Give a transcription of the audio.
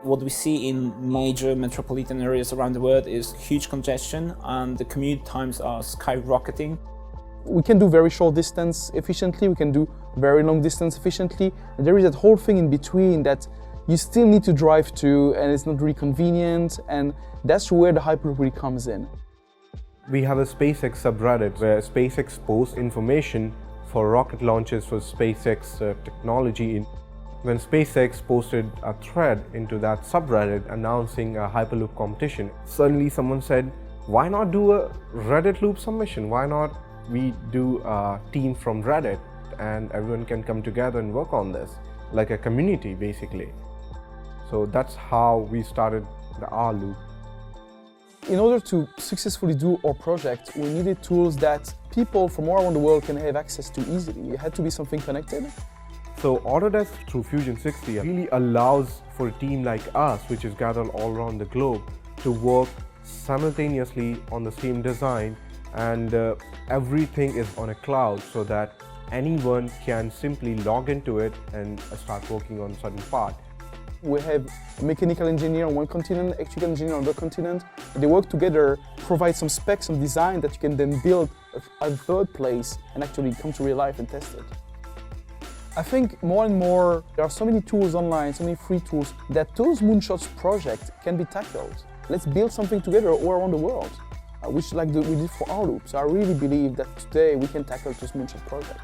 What we see in major metropolitan areas around the world is huge congestion and the commute times are skyrocketing. We can do very short distance efficiently, we can do very long distance efficiently. And there is that whole thing in between that you still need to drive to and it's not really convenient, and that's where the Hyperloop really comes in. We have a SpaceX subreddit where SpaceX posts information for rocket launches for SpaceX technology. When SpaceX posted a thread into that subreddit announcing a Hyperloop competition, suddenly someone said, why not do a Reddit loop submission? Why not we do a team from Reddit and everyone can come together and work on this, like a community basically. So that's how we started the rLoop. In order to successfully do our project, we needed tools that people from all around the world can have access to easily. It had to be something connected. So Autodesk through Fusion 60 really allows for a team like us, which is gathered all around the globe, to work simultaneously on the same design, and everything is on a cloud so that anyone can simply log into it and start working on a certain part. We have a mechanical engineer on one continent, electrical engineer on the other continent. They work together, provide some specs, some design that you can then build a third place and actually come to real life and test it. I think more and more there are so many tools online, so many free tools, that those moonshots projects can be tackled. Let's build something together all around the world, which we did for rLoop. So I really believe that today we can tackle those moonshot projects.